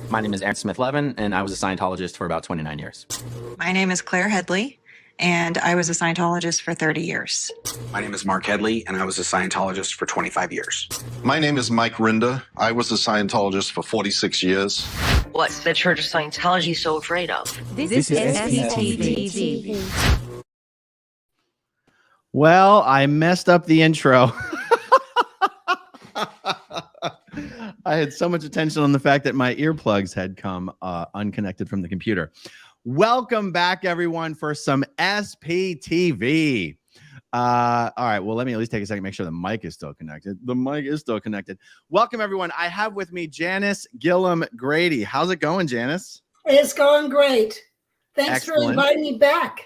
My name is Smith-Levin, and I was a Scientologist for about 29 years. My name is Claire Headley, and I was a Scientologist for 30 years. My name is Mark Headley, and I was a Scientologist for 25 years. My name is Mike Rinder. I was a Scientologist for 46 years. What's the Church of Scientology so afraid of? This is SPTV. Well, I messed up the intro. I had so much attention on the fact that my earplugs had come unconnected from the computer. Welcome back, everyone, for some SPTV. All right, well, let me at least take a second, make sure the mic is still connected. The mic is still connected. Welcome, everyone. I have with me Janis Gillham Grady. How's it going, Janis? It's going great. Thanks Excellent. for inviting me back.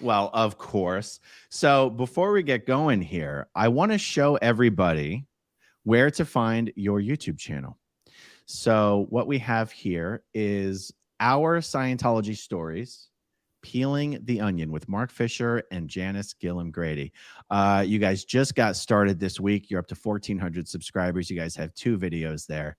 Well, of course. So before we get going here, I want to show everybody where to find your YouTube channel. So what we have here is our Scientology stories, Peeling the Onion with Mark Fisher and Janis Gillham Grady. You guys just got started this week. You're up to 1,400 subscribers. You guys have 2 videos there.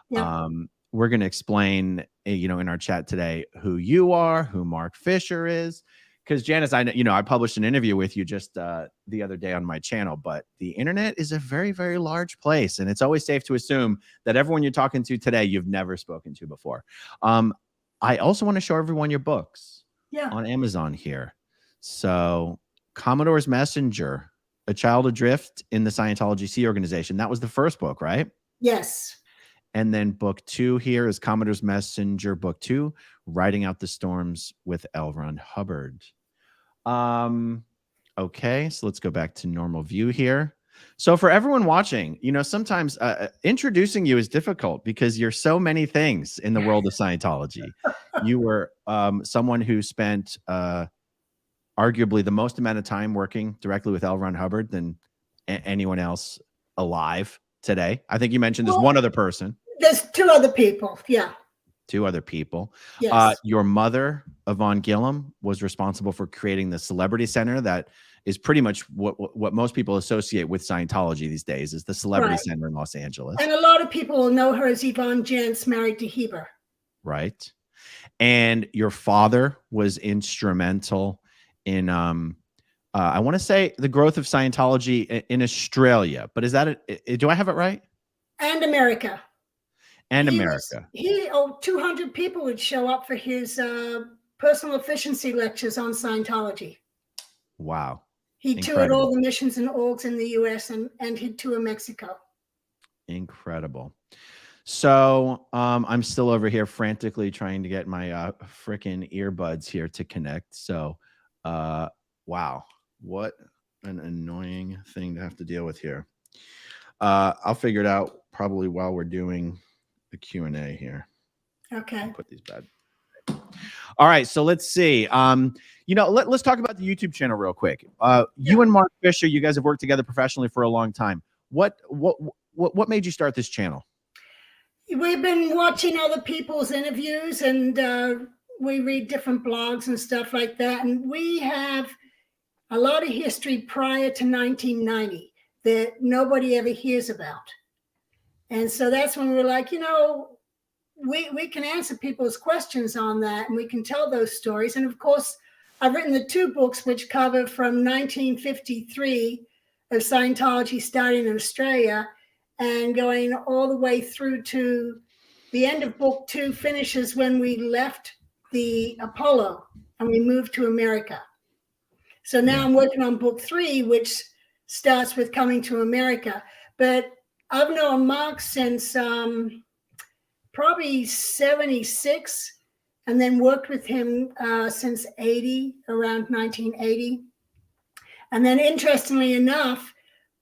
Yeah. We're going to explain, in our chat today, who you are, who Mark Fisher is. Because Janis, I published an interview with you just the other day on my channel, but the internet is a very, very large place, and it's always safe to assume that everyone you're talking to today, you've never spoken to before. I also want to show everyone your books on Amazon here. So Commodore's Messenger, A Child Adrift in the Scientology Sea Organization. That was the first book, right? Yes. And then book 2 here is Commodore's Messenger, book 2, Riding Out the Storms with L. Ron Hubbard. Okay, so let's go back to normal view here. So for everyone watching, sometimes introducing you is difficult because you're so many things in the world of Scientology. You were someone who spent arguably the most amount of time working directly with L. Ron Hubbard than anyone else alive today. I think you mentioned there's one other person. There's 2 other people. Yeah. 2 other people. Yes. Your mother, Yvonne Gillham, was responsible for creating the Celebrity Center that is pretty much what most people associate with Scientology these days, is the Celebrity Center in Los Angeles. And a lot of people will know her as Yvonne Jantz, married to Heber. Right. And your father was instrumental in, I want to say, the growth of Scientology in Australia. But is that do I have it right? And America. And America. 200 people would show up for his personal efficiency lectures on Scientology. Wow. He toured all the missions and orgs in the U.S. and he'd tour Mexico. Incredible. So I'm still over here frantically trying to get my freaking earbuds here to connect. So, wow, what an annoying thing to have to deal with here. I'll figure it out probably while we're doing the Q&A here. Okay. I'll put these bad. All right, so let's see. Let's talk about the YouTube channel real quick. You and Mark Fisher, you guys have worked together professionally for a long time. What made you start this channel? We've been watching other people's interviews, and we read different blogs and stuff like that. And we have a lot of history prior to 1990 that nobody ever hears about. And so that's when we were like, we can answer people's questions on that, and we can tell those stories. And of course, I've written the 2 books which cover from 1953 of Scientology starting in Australia and going all the way through to the end of book 2 finishes when we left the Apollo and we moved to America. So now I'm working on book 3, which starts with coming to America. But I've known Mark since probably 76, and then worked with him since around 1980. And then interestingly enough,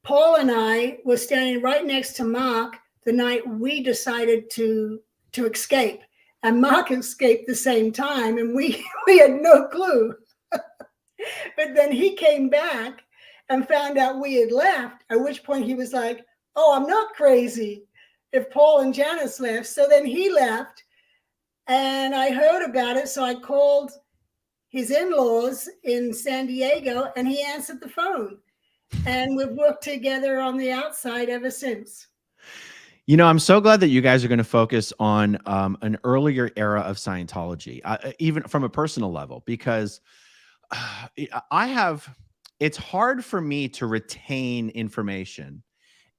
Paul and I were standing right next to Mark the night we decided to escape. And Mark escaped the same time, and we had no clue. But then he came back and found out we had left, at which point he was like, oh, I'm not crazy if Paul and Janis left. So then he left, and I heard about it. So I called his in-laws in San Diego, and he answered the phone. And we've worked together on the outside ever since. I'm so glad that you guys are going to focus on an earlier era of Scientology, even from a personal level, because it's hard for me to retain information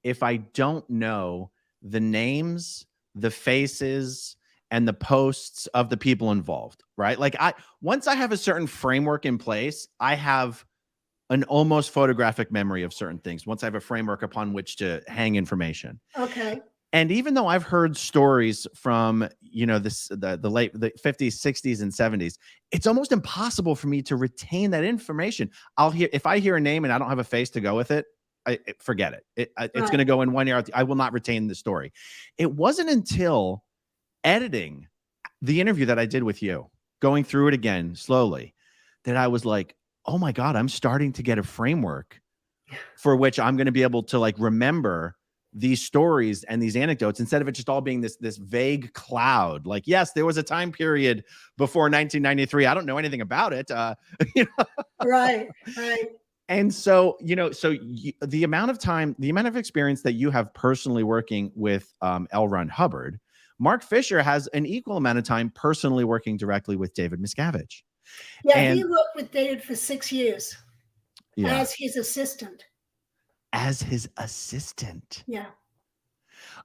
if I don't know the names, the faces, and the posts of the people involved, right? Like once I have a certain framework in place, I have an almost photographic memory of certain things. Once I have a framework upon which to hang information. Okay. And even though I've heard stories from, the 50s, 60s, and 70s, it's almost impossible for me to retain that information. If I hear a name and I don't have a face to go with it, forget it. It's going to go in one ear. I will not retain the story. It wasn't until editing the interview that I did with you, going through it again slowly, that I was like, oh my God, I'm starting to get a framework for which I'm going to be able to like remember these stories and these anecdotes, instead of it just all being this vague cloud. Like, yes, there was a time period before 1993. I don't know anything about it. Right. And so, the amount of experience that you have personally working with L. Ron Hubbard, Mark Fisher has an equal amount of time personally working directly with David Miscavige. Yeah, he worked with David for 6 years as his assistant. Yeah.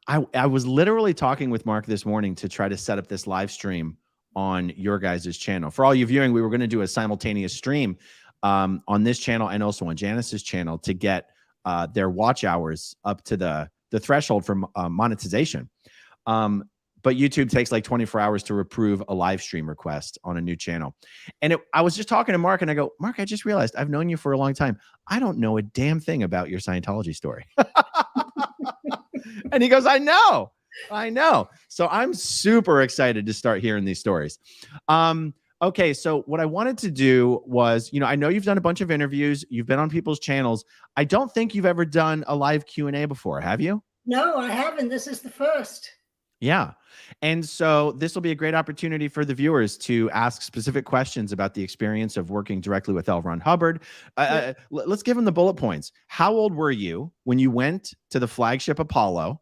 I was literally talking with Mark this morning to try to set up this live stream on your guys' channel. For all you viewing, we were going to do a simultaneous stream on this channel and also on Janis's channel to get their watch hours up to the threshold for monetization. But YouTube takes like 24 hours to approve a live stream request on a new channel. And I was just talking to Mark and I go, Mark, I just realized I've known you for a long time. I don't know a damn thing about your Scientology story. And he goes, I know. So I'm super excited to start hearing these stories. Okay. So what I wanted to do was, I know you've done a bunch of interviews. You've been on people's channels. I don't think you've ever done a live Q&A before. Have you? No, I haven't. This is the first. Yeah. And so this will be a great opportunity for the viewers to ask specific questions about the experience of working directly with L. Ron Hubbard. Let's give them the bullet points. How old were you when you went to the flagship Apollo,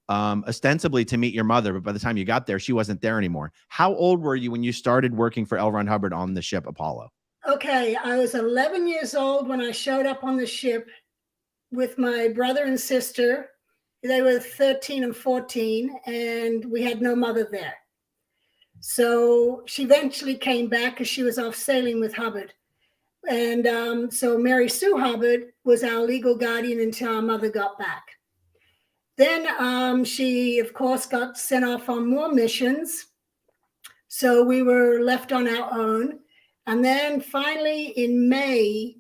ostensibly to meet your mother, but by the time you got there, she wasn't there anymore? How old were you when you started working for L. Ron Hubbard on the ship Apollo? Okay. I was 11 years old when I showed up on the ship with my brother and sister. They were 13 and 14, and we had no mother there. So she eventually came back because she was off sailing with Hubbard. And so Mary Sue Hubbard was our legal guardian until our mother got back. Then she, of course, got sent off on more missions. So we were left on our own. And then finally in May,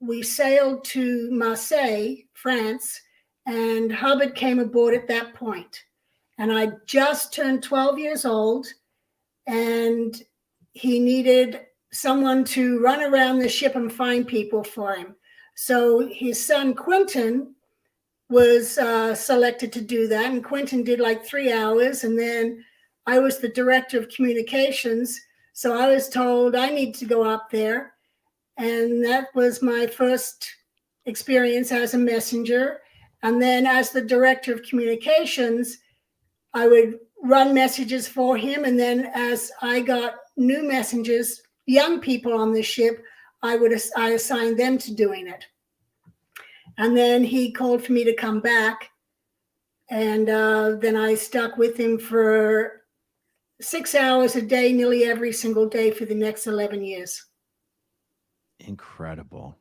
we sailed to Marseille, France, and Hubbard came aboard at that point. And I just turned 12 years old, and he needed someone to run around the ship and find people for him. So his son, Quentin, was selected to do that. And Quentin did like 3 hours. And then I was the director of communications. So I was told I need to go up there. And that was my first experience as a messenger. And then as the director of communications, I would run messages for him. And then as I got new messengers, young people on the ship, I assigned them to doing it. And then he called for me to come back. And then I stuck with him for 6 hours a day, nearly every single day for the next 11 years. Incredible.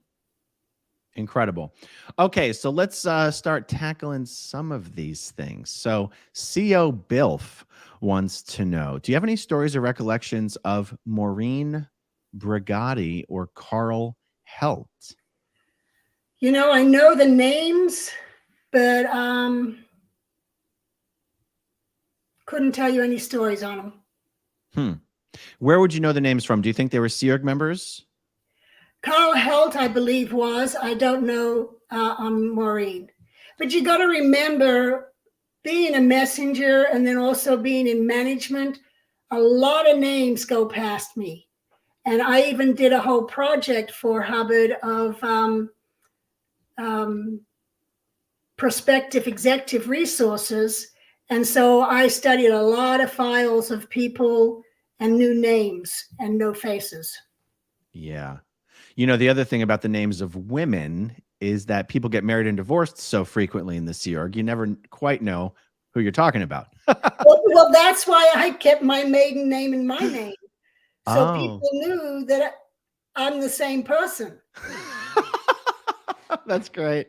Okay, so let's start tackling some of these things. So CO Bilf wants to know, do you have any stories or recollections of Maureen, Brigatti, or Carl Heldt? I know the names, but couldn't tell you any stories on them. Where would you know the names from? Do you think they were Sea Org members? Carl Heldt, I believe, was. I don't know on Maureen. But you got to remember, being a messenger and then also being in management, a lot of names go past me. And I even did a whole project for Hubbard of prospective executive resources. And so I studied a lot of files of people and new names and no faces. Yeah. You know, the other thing about the names of women is that people get married and divorced so frequently in the Sea Org, you never quite know who you're talking about. Well, that's why I kept my maiden name in my name. So people knew that I'm the same person. That's great.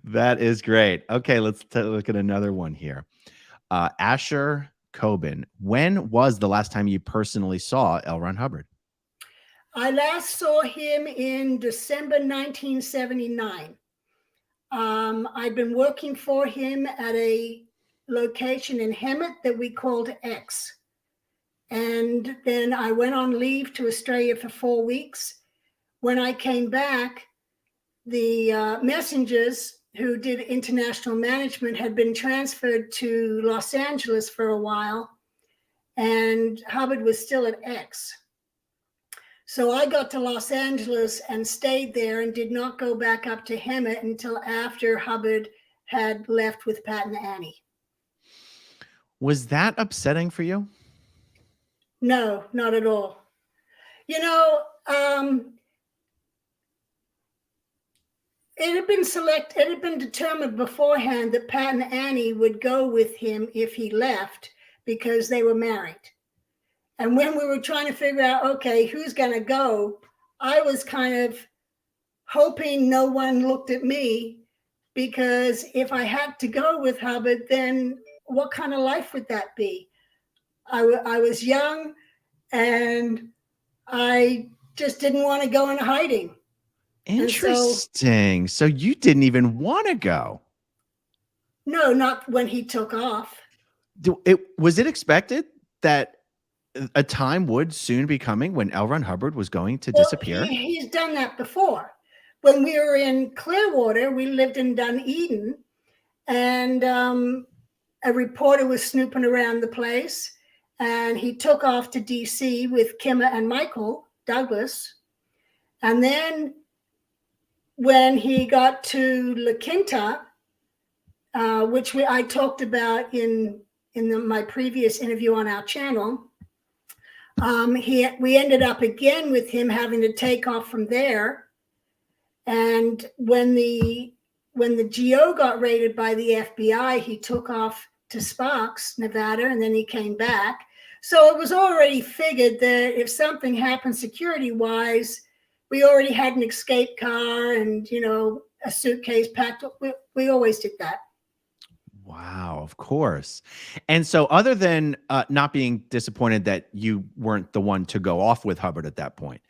That is great. Okay, let's look at another one here. Asher Coben. When was the last time you personally saw L. Ron Hubbard? I last saw him in December 1979. I'd been working for him at a location in Hemet that we called X. And then I went on leave to Australia for 4 weeks. When I came back, the messengers who did international management had been transferred to Los Angeles for a while, and Hubbard was still at X. So I got to Los Angeles and stayed there and did not go back up to Hemet until after Hubbard had left with Pat and Annie. Was that upsetting for you? No, not at all. You know, it had been determined beforehand that Pat and Annie would go with him if he left because they were married. And when we were trying to figure out, okay, who's going to go, I was kind of hoping no one looked at me, because if I had to go with Hubbard, then what kind of life would that be? I was young and I just didn't want to go into hiding. Interesting. So you didn't even want to go? No, not when he took off. Was it expected that a time would soon be coming when L. Ron Hubbard was going to disappear? He's done that before. When we were in Clearwater, we lived in Dunedin, and a reporter was snooping around the place, and he took off to DC with Kimmer and Michael Douglas. And then when he got to La Quinta, which I talked about in my previous interview on our channel, we ended up again with him having to take off from there. And when the GO got raided by the FBI, he took off to Sparks, Nevada, and then he came back. So it was already figured that if something happened security-wise, we already had an escape car and, you know, a suitcase packed. We always did that. Wow, of course. And so other than not being disappointed that you weren't the one to go off with Hubbard at that point,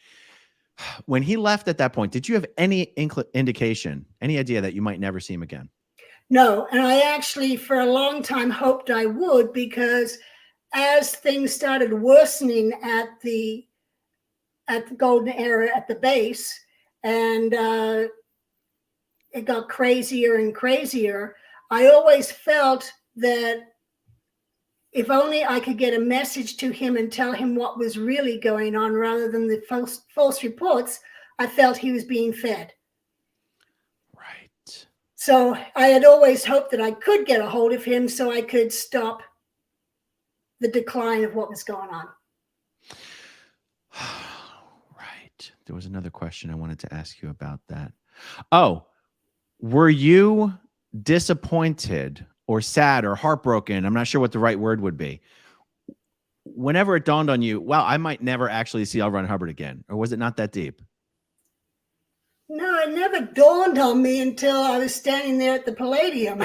when he left at that point, did you have any indication, any idea that you might never see him again? No, and I actually for a long time hoped I would, because as things started worsening at the golden era at the base, and it got crazier and crazier, I always felt that if only I could get a message to him and tell him what was really going on rather than the false reports, I felt he was being fed. Right. So I had always hoped that I could get a hold of him so I could stop the decline of what was going on. Right. There was another question I wanted to ask you about that. Oh, were you disappointed or sad or heartbroken? I'm not sure what the right word would be. Whenever it dawned on you, wow, I might never actually see L. Ron Hubbard again, or was it not that deep? No, it never dawned on me until I was standing there at the Palladium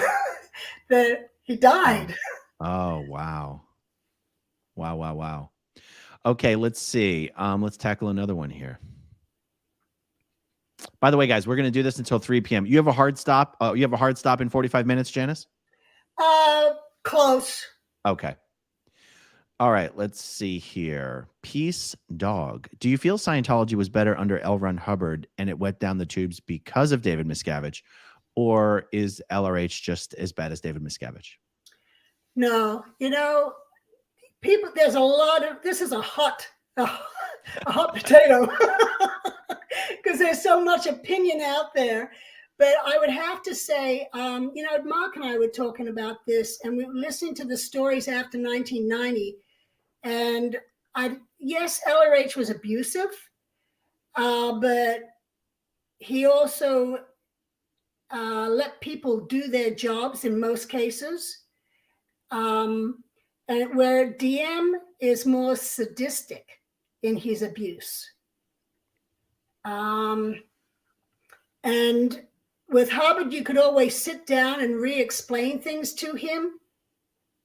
that he died. Oh, wow. Wow, wow, wow. Okay, let's see. Let's tackle another one here. By the way, guys, we're going to do this until 3 p.m. You have a hard stop. You have a hard stop in 45 minutes, Janis? Close. Okay. All right, let's see here. Peace Dog. Do you feel Scientology was better under L. Ron Hubbard and it went down the tubes because of David Miscavige? Or is LRH just as bad as David Miscavige? No, you know, people, there's a lot of, this is a hot potato because there's so much opinion out there. But I would have to say, Mark and I were talking about this, and we were listening to the stories after 1990. And yes, LRH was abusive, but he also let people do their jobs in most cases. And where DM is more sadistic in his abuse. And with Hubbard, you could always sit down and re-explain things to him,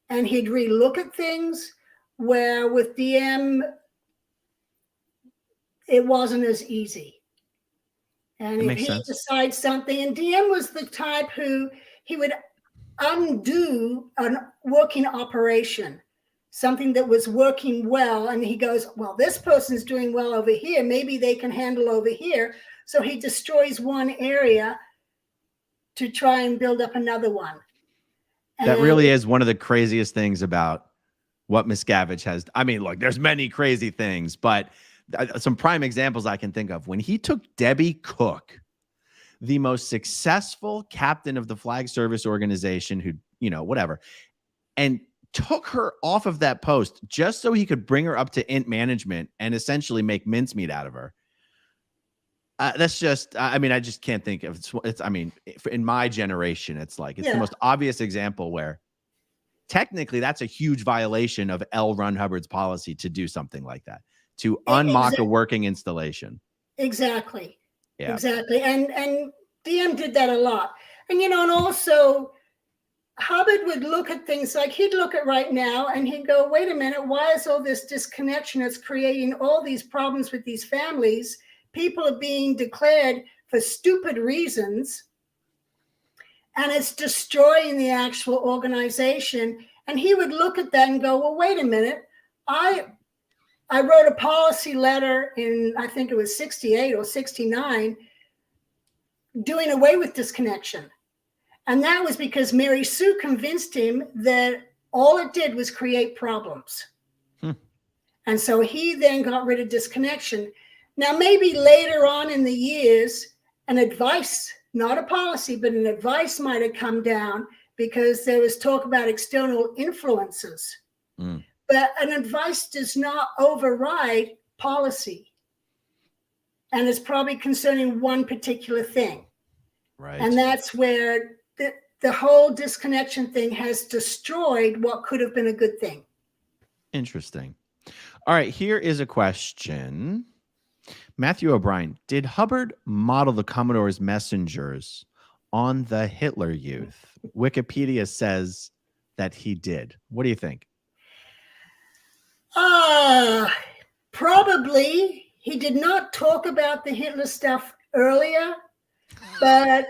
and he'd re-look at things, where with DM, it wasn't as easy. And if he decides something, and DM was the type who he would undo a working operation, something that was working well, and he goes, well, this person's doing well over here, maybe they can handle over here. So he destroys one area to try and build up another one. That really is one of the craziest things about what Miscavige has. I mean, look, there's many crazy things, but some prime examples I can think of. When he took Debbie Cook, the most successful captain of the flag service organization, who, whatever, and took her off of that post just so he could bring her up to int management and essentially make mincemeat out of her. That's just, I just can't think of it's. In my generation, it's like, it's the most obvious example where technically that's a huge violation of L. Ron Hubbard's policy to do something like that, to unmock a working installation. Exactly. Yeah. Exactly. And DM did that a lot. And, and also Hubbard would look at things like, he'd look at right now and he'd go, wait a minute, why is all this disconnection that's creating all these problems with these families? People are being declared for stupid reasons, and it's destroying the actual organization. And he would look at that and go, well, wait a minute. I wrote a policy letter in, I think it was 68 or 69, doing away with disconnection. And that was because Mary Sue convinced him that all it did was create problems. And so he then got rid of disconnection. Now, maybe later on in the years, an advice, not a policy, but an advice might have come down because there was talk about external influences. But an advice does not override policy. And it's probably concerning one particular thing. Right. And that's where the whole disconnection thing has destroyed what could have been a good thing. Interesting. All right, here is a question. Matthew O'Brien, did Hubbard model the Commodore's messengers on the Hitler Youth? Wikipedia says that he did. What do you think? Probably. He did not talk about the Hitler stuff earlier, but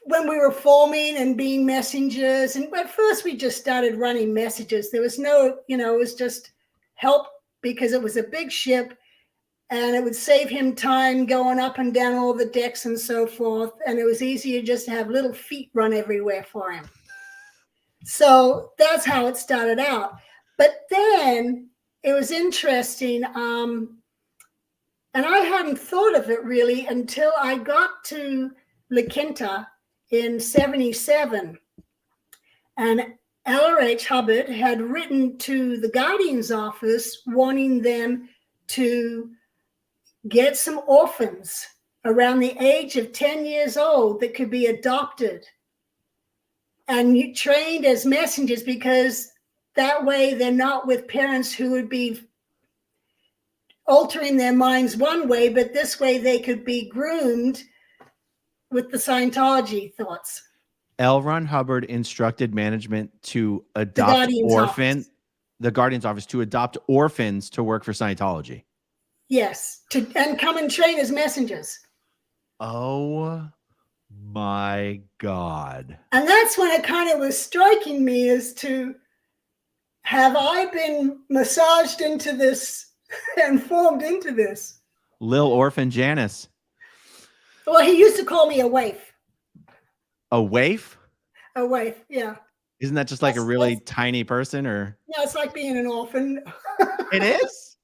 when we were forming and being messengers, and at first we just started running messages. There was no, it was just help, because it was a big ship and it would save him time going up and down all the decks and so forth. And it was easier just to have little feet run everywhere for him. So that's how it started out. But then it was interesting. And I hadn't thought of it really until I got to La Quinta in 77. And LRH Hubbard had written to the Guardian's office wanting them to get some orphans around the age of 10 years old that could be adopted and trained as messengers, because that way they're not with parents who would be altering their minds one way, but this way they could be groomed with the Scientology thoughts. L. Ron Hubbard instructed management to adopt the Guardian's office to adopt orphans to work for Scientology. Yes, and come and train as messengers. Oh my God. And that's when it kind of was striking me as to, have I been massaged into this and formed into this? Lil Orphan Janis. Well, he used to call me a waif. A waif? A waif, yeah. Isn't that just like a really tiny person, or? Yeah, it's like being an orphan. It is?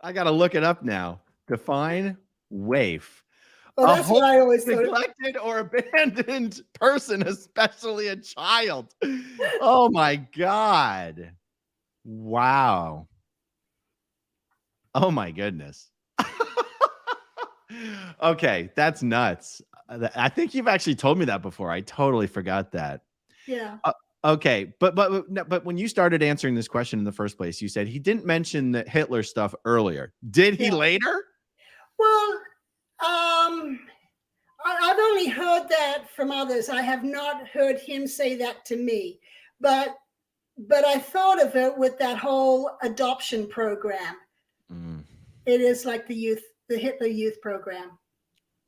I got to look it up now. Define waif. Well, that's what I always thought. neglected or abandoned person, especially a child. Oh my God. Wow. Oh my goodness. Okay, that's nuts. I think you've actually told me that before. I totally forgot that. Yeah. Okay, but when you started answering this question in the first place, you said he didn't mention the Hitler stuff earlier. Did he later? Well, I've only heard that from others. I have not heard him say that to me. But I thought of it with that whole adoption program. It is like the Hitler Youth program.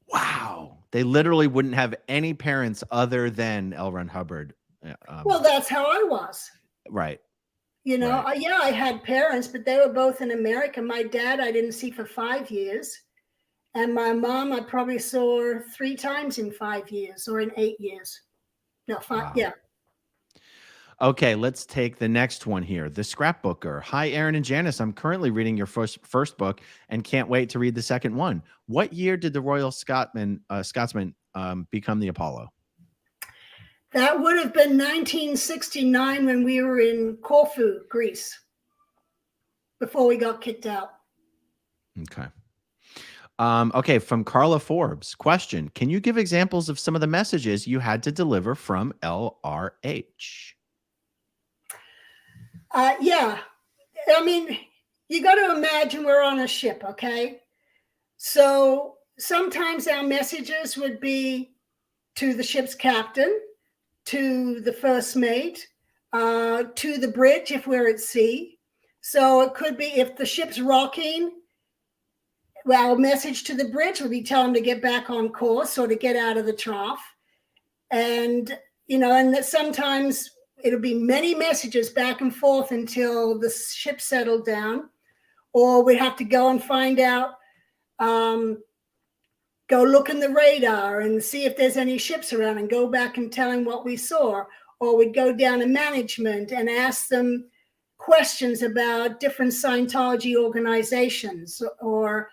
Wow. They literally wouldn't have any parents other than L. Ron Hubbard. Well, that's how I was. Right. You know, Right. I had parents, but they were both in America. My dad, I didn't see for 5 years. And my mom, I probably saw 3 times in 5 years or in 8 years. No, 5. Wow. Yeah. Okay, let's take the next one here. The Scrapbooker. Hi, Aaron and Janis. I'm currently reading your first book and can't wait to read the second one. What year did the Royal Scotsman become the Apollo? That would have been 1969 when we were in Corfu, Greece, before we got kicked out. Okay. Okay, from Carla Forbes. Question: can you give examples of some of the messages you had to deliver from LRH? Yeah. I mean, you got to imagine we're on a ship, okay? So sometimes our messages would be to the ship's captain, to the first mate, to the bridge if we're at sea. So it could be if the ship's rocking, well, message to the bridge would be tell them to get back on course or to get out of the trough. And, you know, and that sometimes it'll be many messages back and forth until the ship settled down, or we'd have to go and find out, go look in the radar and see if there's any ships around and go back and tell them what we saw. Or we'd go down to management and ask them questions about different Scientology organizations, or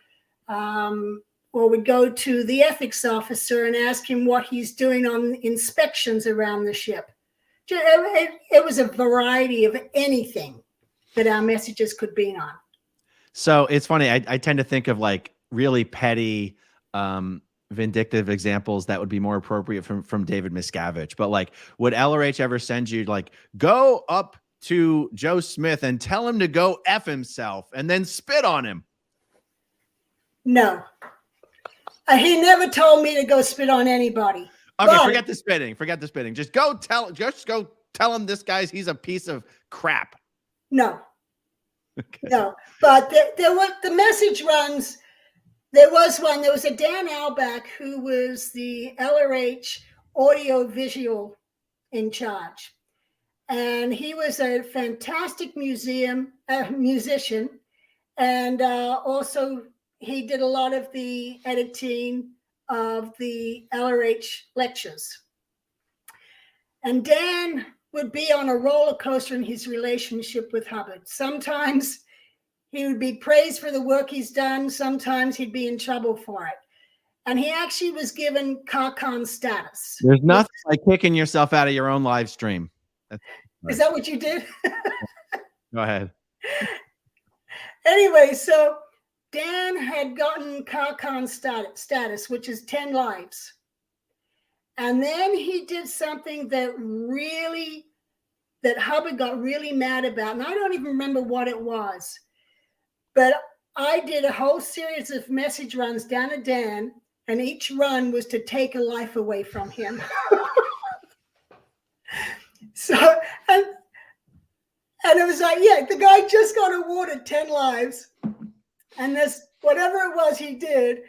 we'd go to the ethics officer and ask him what he's doing on inspections around the ship. It was a variety of anything that our messages could be on. So it's funny. I tend to think of like really petty, vindictive examples that would be more appropriate from David Miscavige. But like, would LRH ever send you like, go up to Joe Smith and tell him to go F himself and then spit on him? No. He never told me to go spit on anybody. Okay, But forget the spitting. Forget the spitting. Just go tell him this guy's he's a piece of crap. no. Okay. No, but there was the message runs. There was a Dan Albach who was the LRH audio visual in charge. And he was a fantastic musician. And also he did a lot of the editing of the LRH lectures. And Dan would be on a roller coaster in his relationship with Hubbard. Sometimes he would be praised for the work he's done. Sometimes he'd be in trouble for it. And he actually was given Karkan status. There's nothing like kicking yourself out of your own live stream. Is that what you did? Go ahead. Anyway, so Dan had gotten Karkan status, which is 10 lives. And then he did something that Hubbard got really mad about. And I don't even remember what it was. But I did a whole series of message runs down to Dan, and each run was to take a life away from him. So, and it was like, yeah, the guy just got awarded 10 lives. And this, whatever it was he did,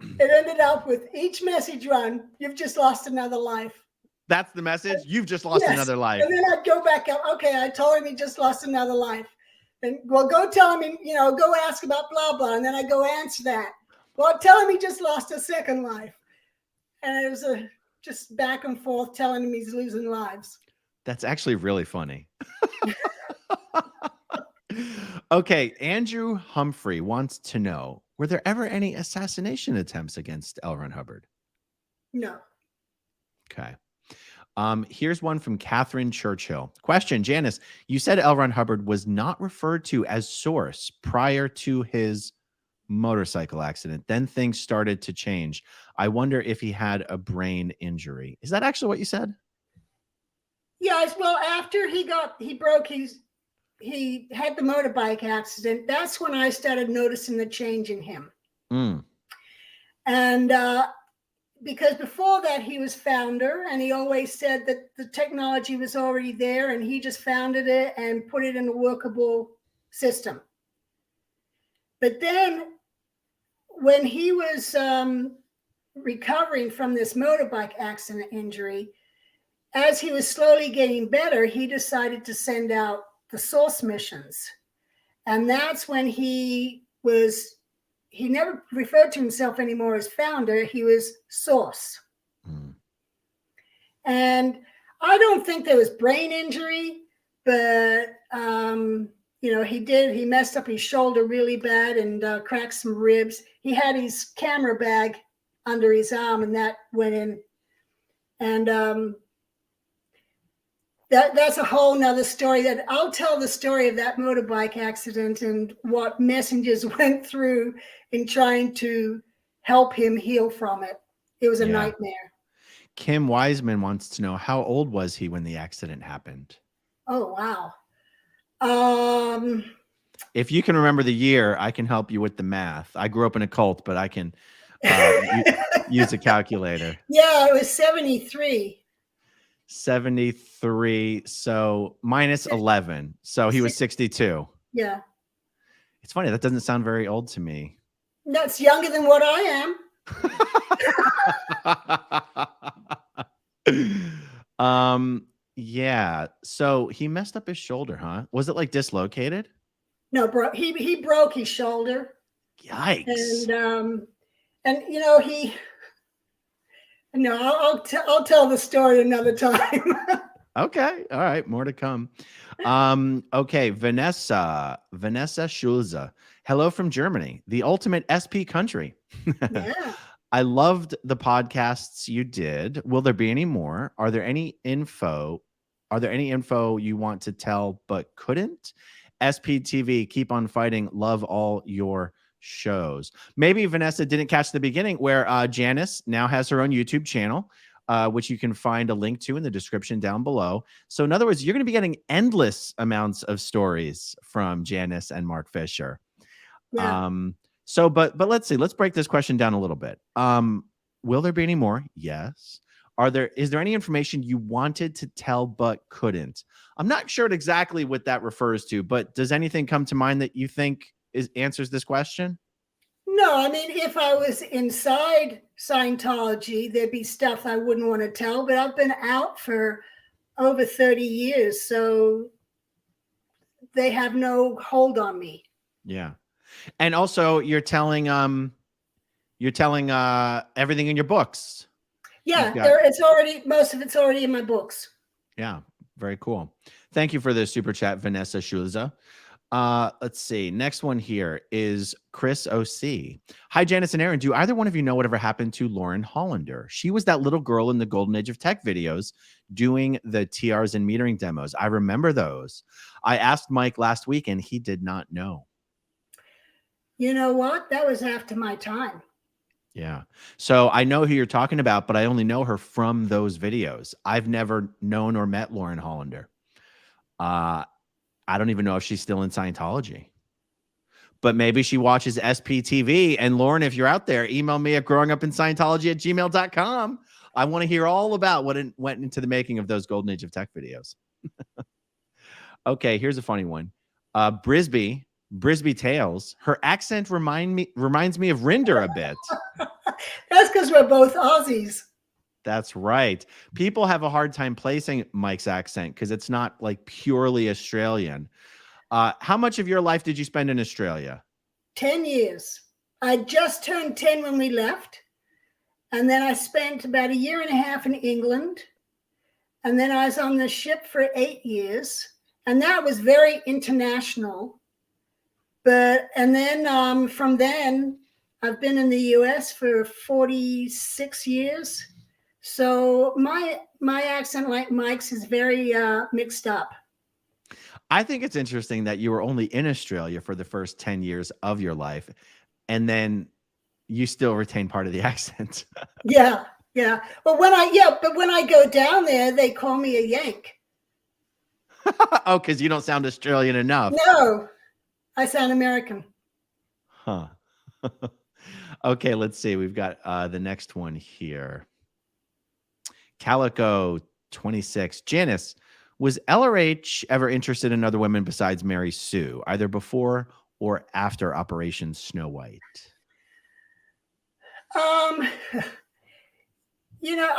it ended up with each message run, you've just lost another life. That's the message? You've just lost another life. And then I'd go back up, okay, I told him he just lost another life. And well, go tell him, go ask about blah, blah. And then I go answer that. Well, tell him he just lost a second life. And it was just back and forth telling him he's losing lives. That's actually really funny. Okay, Andrew Humphrey wants to know, Were there ever any assassination attempts against L. Ron Hubbard? No. Okay. Here's one from Catherine Churchill. Question, Janis, you said L. Ron Hubbard was not referred to as source prior to his motorcycle accident. Then things started to change. I wonder if he had a brain injury. Is that actually what you said? Yes. Well, after he had the motorbike accident, that's when I started noticing the change in him. And because before that, he was founder, and he always said that the technology was already there, and he just founded it and put it in a workable system. But then when he was recovering from this motorbike accident injury, as he was slowly getting better, he decided to send out the source missions. And that's when he never referred to himself anymore as founder. He was source. And I don't think there was brain injury, but, he messed up his shoulder really bad and cracked some ribs. He had his camera bag under his arm, and that went in. And that's a whole nother story. That I'll tell the story of that motorbike accident and what messengers went through in trying to help him heal from it. It was a nightmare. Kim Wiseman wants to know, how old was he when the accident happened? Oh, wow. If you can remember the year, I can help you with the math. I grew up in a cult, but I can use a calculator. Yeah, it was 73. 73. So minus 11. So he was 62. Yeah. It's funny. That doesn't sound very old to me. That's younger than what I am. Yeah. So he messed up his shoulder, huh? Was it like dislocated? No, bro. He broke his shoulder. Yikes. And No, I'll tell the story another time. Okay. All right. More to come. Okay. Vanessa Schulze. Hello from Germany, the ultimate SP country. Yeah. I loved the podcasts you did. Will there be any more? Are there any info you want to tell but couldn't? SPTV, keep on fighting. Love all your shows. Maybe Vanessa didn't catch the beginning where Janis now has her own YouTube channel, which you can find a link to in the description down below. So in other words, you're going to be getting endless amounts of stories from Janis and Mark Fisher. Yeah. But let's see. Let's break this question down a little bit. Will there be any more? Yes. Is there any information you wanted to tell but couldn't? I'm not sure exactly what that refers to, but does anything come to mind that you think answers this question? No, I mean, if I was inside Scientology, there'd be stuff I wouldn't want to tell, but I've been out for over 30 years, so they have no hold on me. Yeah. And also you're telling everything in your books. Yeah, most of it's already in my books. Yeah, very cool. Thank you for the super chat, Vanessa Schulze. Let's see. Next one here is Chris OC. Hi, Janis and Aaron. Do either one of you know whatever happened to Lauren Hollander? She was that little girl in the Golden Age of Tech videos doing the TRs and metering demos. I remember those. I asked Mike last week and he did not know. You know what? That was after my time. Yeah. So I know who you're talking about, but I only know her from those videos. I've never known or met Lauren Hollander. I don't even know if she's still in Scientology, but maybe she watches SPTV. And Lauren, if you're out there, email me at growingupinscientology@gmail.com. I want to hear all about what went into the making of those Golden Age of Tech videos. Okay, here's a funny one. Brisby Tales. Her accent reminds me of Rinder a bit. That's because we're both Aussies. That's right. People have a hard time placing Mike's accent because it's not like purely Australian. How much of your life did you spend in Australia? 10 years. I just turned 10 when we left. And then I spent about 1.5 years in England. And then I was on the ship for 8 years. And that was very international. And then from then I've been in the US for 46 years. So my accent, like Mike's, is very mixed up. I think it's interesting that you were only in Australia for the first 10 years of your life, and then you still retain part of the accent. Yeah. But when I go down there, they call me a Yank. Oh, because you don't sound Australian enough. No, I sound American. Huh. Okay, let's see. We've got the next one here. Calico 26. Janis, was LRH ever interested in other women besides Mary Sue, either before or after Operation Snow White?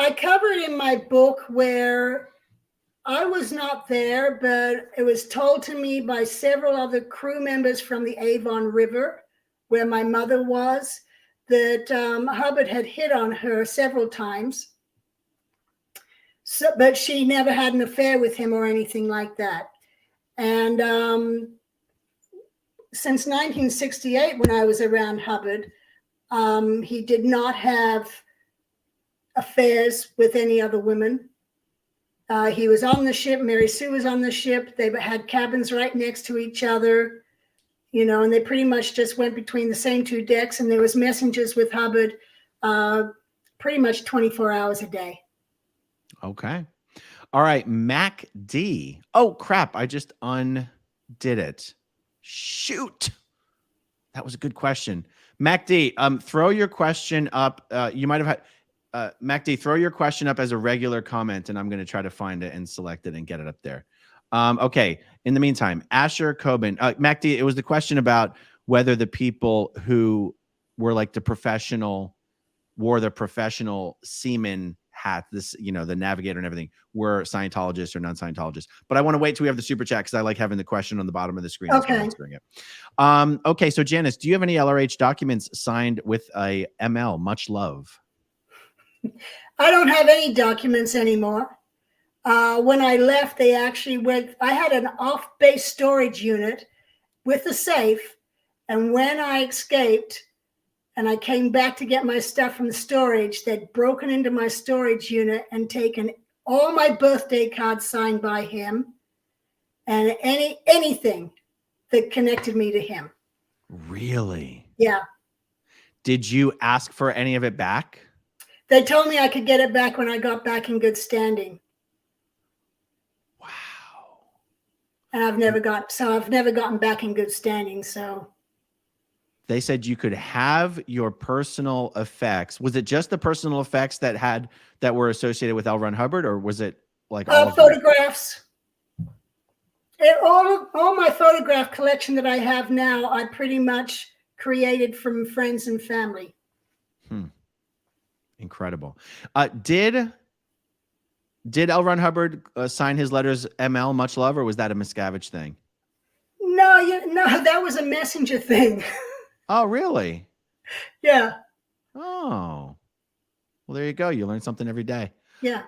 I covered in my book where I was not there, but it was told to me by several other crew members from the Avon River, where my mother was, that Hubbard had hit on her several times. So, but she never had an affair with him or anything like that. And since 1968, when I was around Hubbard, he did not have affairs with any other women. He was on the ship. Mary Sue was on the ship. They had cabins right next to each other, and they pretty much just went between the same two decks. And there was messengers with Hubbard pretty much 24 hours a day. Okay. All right. Mac D. Oh, crap. I just undid it. Shoot. That was a good question. Mac D, throw your question up. You might have had Mac D, throw your question up as a regular comment, and I'm going to try to find it and select it and get it up there. Okay. In the meantime, Asher Coben, Mac D, it was the question about whether the people who were like wore the professional seaman hat, the navigator and everything, were Scientologists or non-Scientologists. But I want to wait till we have the super chat because I like having the question on the bottom of the screen. Okay. Okay. So Janis, do you have any LRH documents signed with a ML? Much love. I don't have any documents anymore. When I left, they actually I had an off-base storage unit with a safe. And when I escaped and I came back to get my stuff from the storage, they'd broken into my storage unit and taken all my birthday cards signed by him and anything that connected me to him. Really? Yeah. Did you ask for any of it back? They told me I could get it back when I got back in good standing. Wow. And I've never gotten back in good standing. So they said you could have your personal effects. Was it just the personal effects that were associated with L. Ron Hubbard, or was it like all photographs? All my photograph collection that I have now, I pretty much created from friends and family. Incredible. Did L. Ron Hubbard sign his letters ML, much love, or was that a Miscavige thing? No, that was a messenger thing. Oh, really? Yeah. Oh, well, there you go. You learn something every day. Yeah.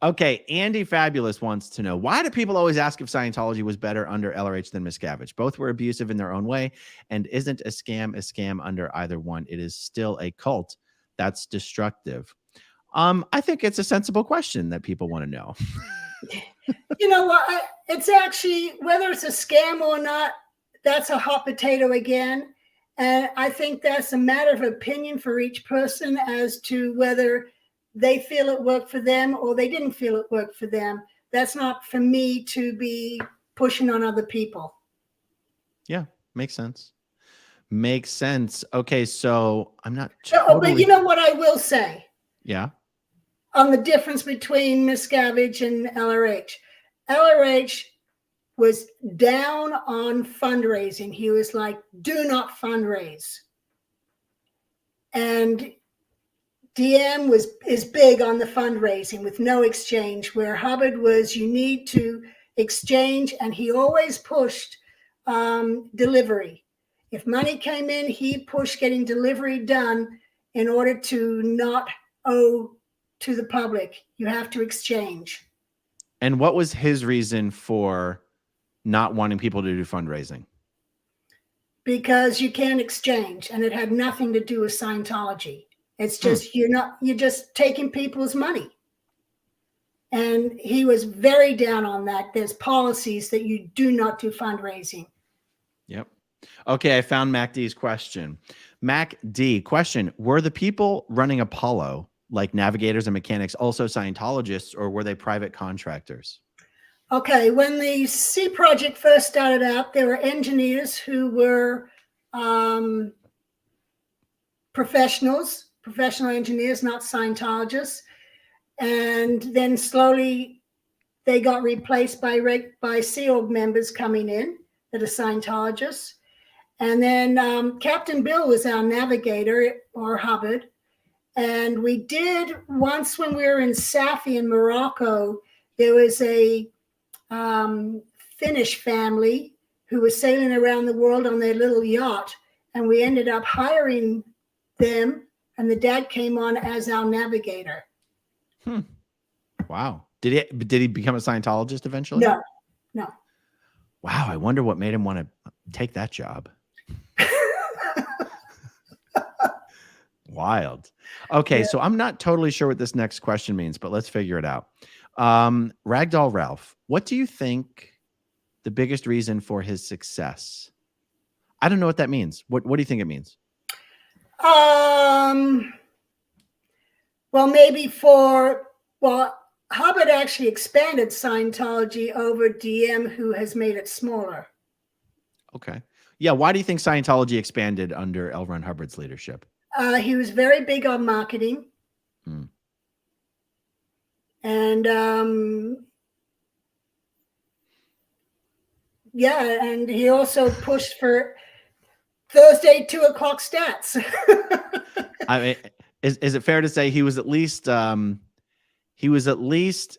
Okay. Andy Fabulous wants to know, why do people always ask if Scientology was better under LRH than Miscavige? Both were abusive in their own way, and isn't a scam under either one? It is still a cult that's destructive. I think it's a sensible question that people want to know. You know what? It's actually, whether it's a scam or not, that's a hot potato again. And I think that's a matter of opinion for each person as to whether they feel it worked for them or they didn't feel it worked for them. That's not for me to be pushing on other people. Yeah, makes sense. Makes sense. Okay, so I'm not But you know what I will say? Yeah. On the difference between Miscavige and LRH. LRH was down on fundraising. He was like, do not fundraise. And DM is big on the fundraising with no exchange, where Hubbard was, you need to exchange, and he always pushed delivery. If money came in, he pushed getting delivery done in order to not owe to the public. You have to exchange. And what was his reason for not wanting people to do fundraising? because you can't exchange, and it had nothing to do with Scientology. It's just you're just taking people's money. And he was very down on that. There's policies that you do not do fundraising. Yep. Okay, I found Mac D's question. Mac D, question: were the people running Apollo, like navigators and mechanics, also Scientologists, or were they private contractors? Okay, when the Sea Project first started out, there were engineers who were professional engineers, not Scientologists. And then slowly they got replaced by Sea Org members coming in that are Scientologists. And then Captain Bill was our navigator, or Hubbard. And we did once, when we were in Safi in Morocco, there was a Finnish family who was sailing around the world on their little yacht, and we ended up hiring them, and the dad came on as our navigator. Wow. Did he become a Scientologist eventually? No. Wow, I wonder what made him want to take that job. Wild. Okay, so I'm not totally sure what this next question means, but let's figure it out. Ragdoll Ralph, what do you think the biggest reason for his success? I don't know what that means. What do you think it means? Well, Hubbard actually expanded Scientology over DM, who has made it smaller. Okay. Yeah, why do you think Scientology expanded under L. Ron Hubbard's leadership? He was very big on marketing. And and he also pushed for Thursday 2:00 stats. I mean, is it fair to say he was at least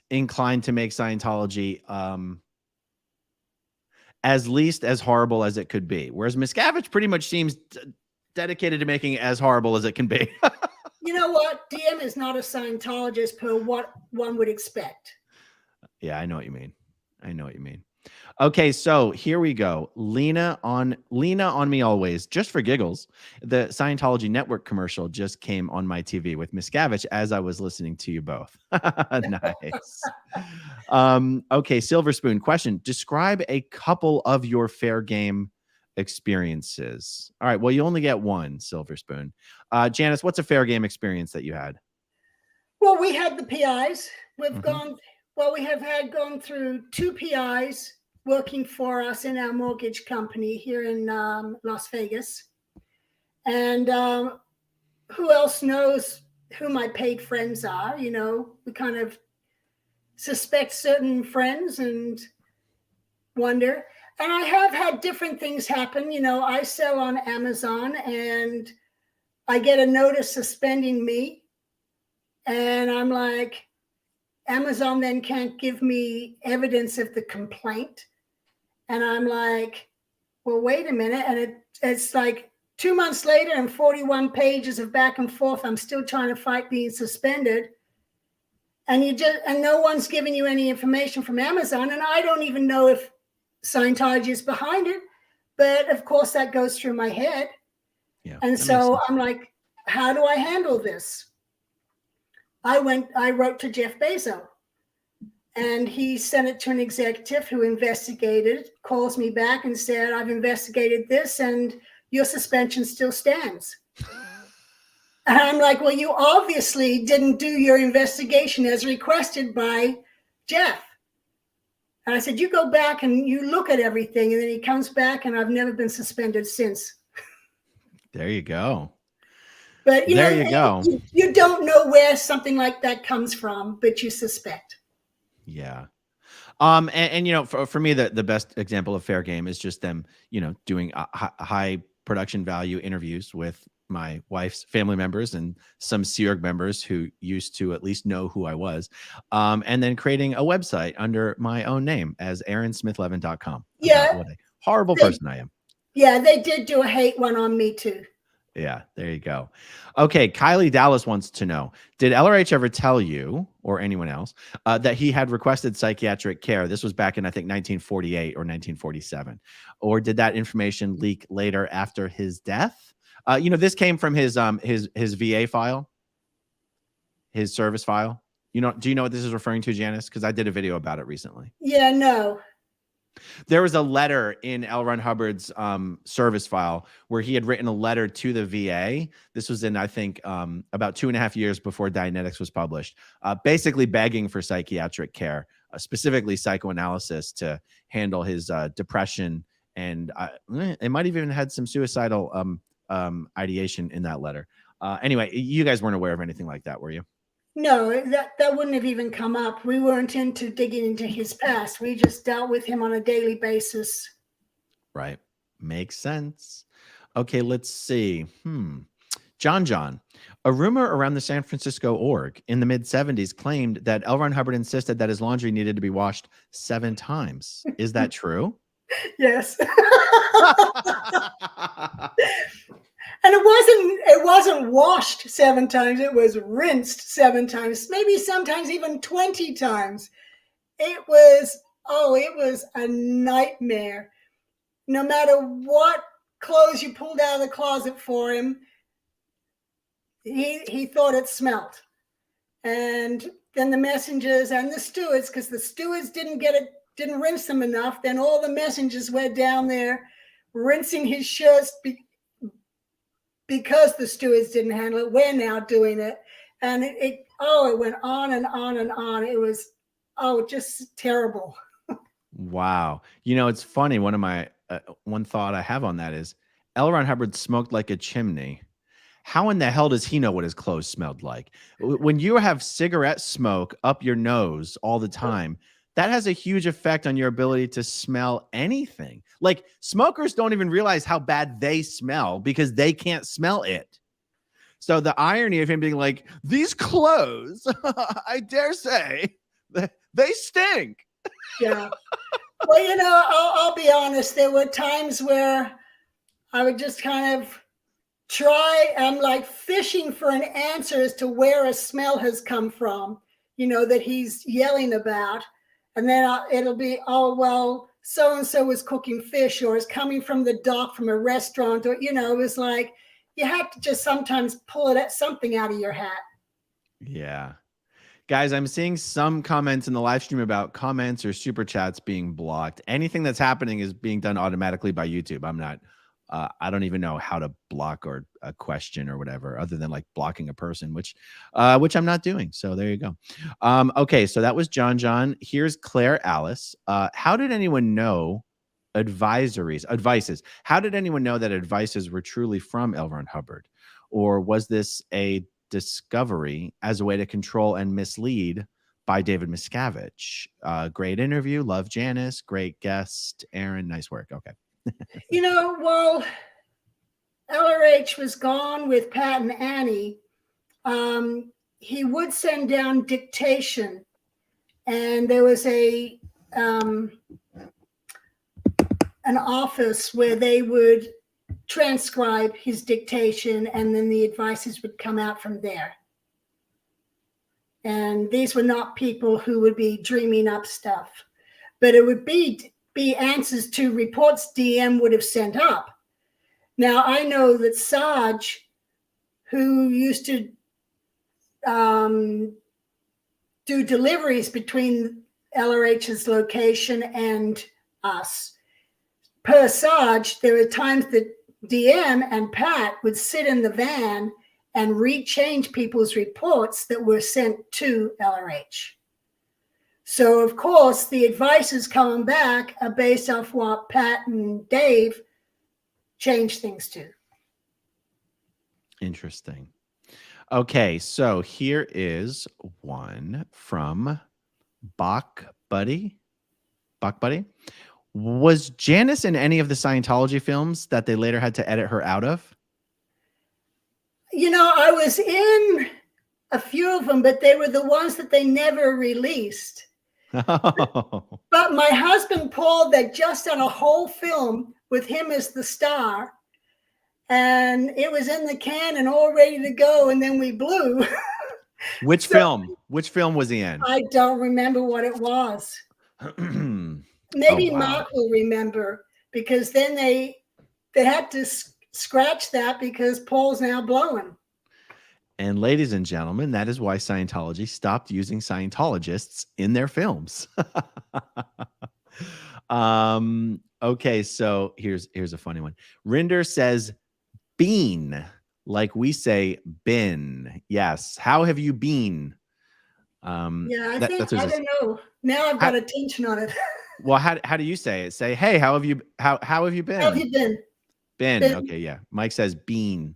inclined to make Scientology as horrible as it could be, whereas Miscavige pretty much seems dedicated to making it as horrible as it can be. You know what? DM is not a Scientologist per what one would expect. Yeah, I know what you mean. Okay, so here we go. Lena on Me Always, just for giggles. The Scientology Network commercial just came on my TV with Miscavige as I was listening to you both. Nice. Okay, Silver Spoon question. Describe a couple of your fair game experiences. All right, well, you only get one, Silver Spoon. Janis, what's a fair game experience that you had? Well, we had the PIs. We have gone through 2 PIs working for us in our mortgage company here in Las Vegas. And who else knows who my paid friends are? You know, we kind of suspect certain friends and wonder. And I have had different things happen. You know, I sell on Amazon and I get a notice suspending me. And I'm like, Amazon then can't give me evidence of the complaint. And I'm like, well, wait a minute. And it's like 2 months later and 41 pages of back and forth. I'm still trying to fight being suspended. And no one's giving you any information from Amazon. And I don't even know if Scientology is behind it. But of course that goes through my head. Yeah. And so I'm like, how do I handle this? I wrote to Jeff Bezos. And he sent it to an executive who investigated, calls me back and said, I've investigated this and your suspension still stands. And I'm like, well, you obviously didn't do your investigation as requested by Jeff. And I said, you go back and you look at everything. And then he comes back and I've never been suspended since. There you go. But you don't know where something like that comes from, but you suspect. Yeah. And you know, for me, the best example of fair game is just them, you know, doing high production value interviews with my wife's family members and some Sea Org members who used to at least know who I was. And then creating a website under my own name as AaronSmith-Levin.com. Yeah. What a horrible person I am. Yeah, they did do a hate one on me too. Yeah, there you go. Okay, Kylie Dallas wants to know, did LRH ever tell you or anyone else that he had requested psychiatric care? This was back in, I think, 1948 or 1947. Or did that information leak later after his death? This came from his VA file, his service file. Do you know what this is referring to, Janis? Because I did a video about it recently. Yeah, no. There was a letter in L. Ron Hubbard's service file where he had written a letter to the VA. This was in, I think, about 2.5 years before Dianetics was published, basically begging for psychiatric care, specifically psychoanalysis to handle his depression. And it might have even had some suicidal ideation in that letter. Anyway, you guys weren't aware of anything like that, were you? No, that wouldn't have even come up. We weren't into digging into his past. We just dealt with him on a daily basis. Right. Makes sense. Okay, let's see. John. A rumor around the San Francisco org in the mid-70s claimed that L. Ron Hubbard insisted that his laundry needed to be washed 7 times. Is that true? Yes. And it wasn't washed 7 times. It was rinsed 7 times, maybe sometimes even 20 times. It was a nightmare. No matter what clothes you pulled out of the closet for him, he thought it smelled. And then the messengers and the stewards, because the stewards didn't rinse them enough, then all the messengers were down there rinsing his shirts because the stewards didn't handle it. We're now doing it. And it went on and on and on. It was, just terrible. Wow. It's funny. One thought I have on that is L. Ron Hubbard smoked like a chimney. How in the hell does he know what his clothes smelled like? When you have cigarette smoke up your nose all the time, that has a huge effect on your ability to smell anything. Like, smokers don't even realize how bad they smell because they can't smell it. So the irony of him being like, these clothes, I dare say, they stink. Yeah. Well, I'll be honest. There were times where I would just kind of I'm like fishing for an answer as to where a smell has come from, that he's yelling about. And then it'll be, so-and-so was cooking fish or is coming from the dock from a restaurant. Or, it was like, you have to just sometimes pull something out of your hat. Yeah. Guys, I'm seeing some comments in the live stream about comments or super chats being blocked. Anything that's happening is being done automatically by YouTube. I don't even know how to block or a question or whatever, other than like blocking a person, which I'm not doing. So there you go. Okay, so that was John. Here's Claire Alice. How did anyone know advices? How did anyone know that advices were truly from L. Ron Hubbard? Or was this a discovery as a way to control and mislead by David Miscavige? Great interview. Love Janis. Great guest. Aaron, nice work. Okay. While LRH was gone with Pat and Annie, he would send down dictation, and there was an office where they would transcribe his dictation, and then the advices would come out from there. And these were not people who would be dreaming up stuff, but it would be answers to reports DM would have sent up. Now, I know that Sarge, who used to do deliveries between LRH's location and us, per Sarge, there are times that DM and Pat would sit in the van and rechange people's reports that were sent to LRH. So, of course, the advices coming back are based off what Pat and Dave changed things to. Interesting. Okay, so here is one from Bach Buddy. Was Janis in any of the Scientology films that they later had to edit her out of? I was in a few of them, but they were the ones that they never released. Oh. But my husband Paul, that just done a whole film with him as the star, and it was in the can and all ready to go, and then we blew. Which film? Which film was he in? I don't remember what it was. Maybe Mark will remember, because then they had to scratch that because Paul's now blowing. And ladies and gentlemen, that is why Scientology stopped using Scientologists in their films. Okay, so here's a funny one. Rinder says bean, like we say bin. Yes. How have you been? Yeah, I don't know. Now I've got attention on it. Well, how do you say it? Say, hey, how have you been? How have you been? Been. Okay, yeah. Mike says bean.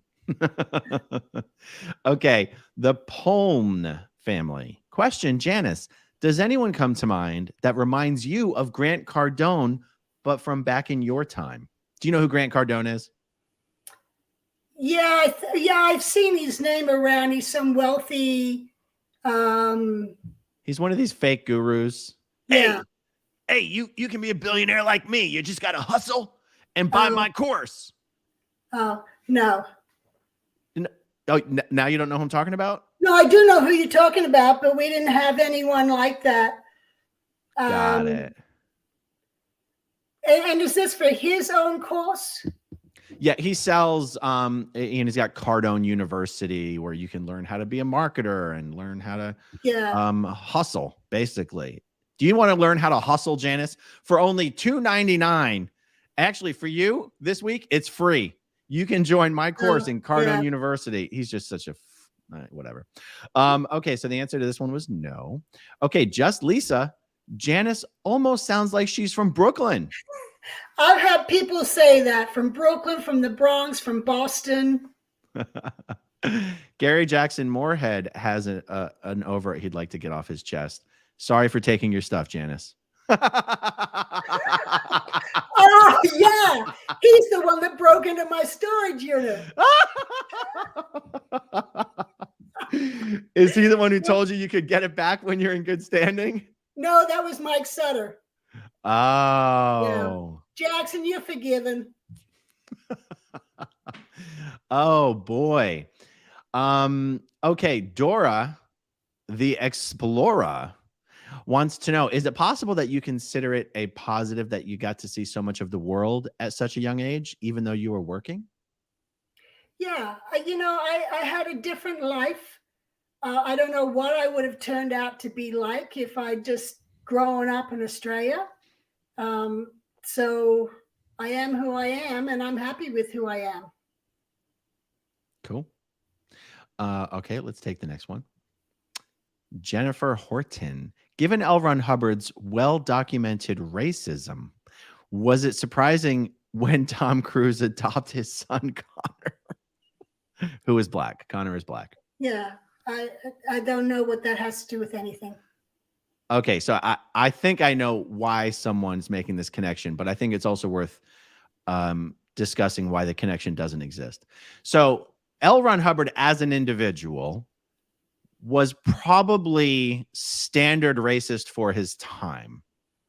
Okay, the Poln family. Question, Janis, does anyone come to mind that reminds you of Grant Cardone, but from back in your time? Do you know who Grant Cardone is? Yeah, I've seen his name around. He's some wealthy. He's one of these fake gurus. Yeah. Hey, you can be a billionaire like me. You just got to hustle and buy my course. Oh, no. Oh, now you don't know who I'm talking about? No, I do know who you're talking about, but we didn't have anyone like that. Got it. And is this for his own course? Yeah, he sells, and he's got Cardone University where you can learn how to be a marketer and learn how to hustle, basically. Do you want to learn how to hustle, Janis? For only $2.99. Actually, for you this week, it's free. You can join my course in Cardone University. He's just such a whatever. Okay, so the answer to this one was no. Okay, just Lisa. Janis almost sounds like she's from Brooklyn. I've had people say that, from Brooklyn, from the Bronx, from Boston. Gary Jackson Morehead has an over he'd like to get off his chest. Sorry for taking your stuff, Janis. Oh, yeah. He's the one that broke into my storage unit. Is he the one who told you could get it back when you're in good standing? No, that was Mike Sutter. Oh. Yeah. Jackson, you're forgiven. Oh, boy. Okay, Dora, the Explorer, wants to know, is it possible that you consider it a positive that you got to see so much of the world at such a young age, even though you were working? Yeah, I had a different life. I don't know what I would have turned out to be like if I'd just grown up in Australia. So I am who I am, and I'm happy with who I am. Cool. Okay, let's take the next one. Jennifer Horton. Given L. Ron Hubbard's well-documented racism, was it surprising when Tom Cruise adopted his son, Connor, who is black? Connor is black. Yeah, I don't know what that has to do with anything. Okay, so I think I know why someone's making this connection, but I think it's also worth discussing why the connection doesn't exist. So L. Ron Hubbard as an individual was probably standard racist for his time.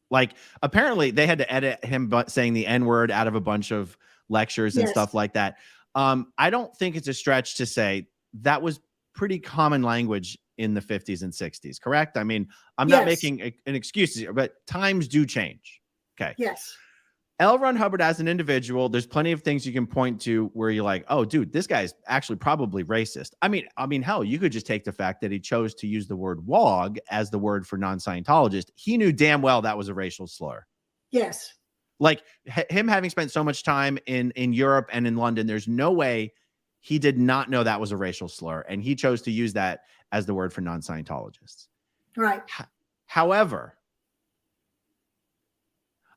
Like, apparently they had to edit him saying the N-word out of a bunch of lectures and stuff like that. I don't think it's a stretch to say that was pretty common language in the 50s and 60s, correct? I mean, I'm not making an excuse here, but times do change. Okay. Yes. L. Ron Hubbard as an individual, there's plenty of things you can point to where you're like, oh, dude, this guy's actually probably racist. I mean, hell, you could just take the fact that he chose to use the word wog as the word for non-Scientologist. He knew damn well that was a racial slur. Yes. Like him having spent so much time in Europe and in London, there's no way he did not know that was a racial slur. And he chose to use that as the word for non-Scientologists. Right. However,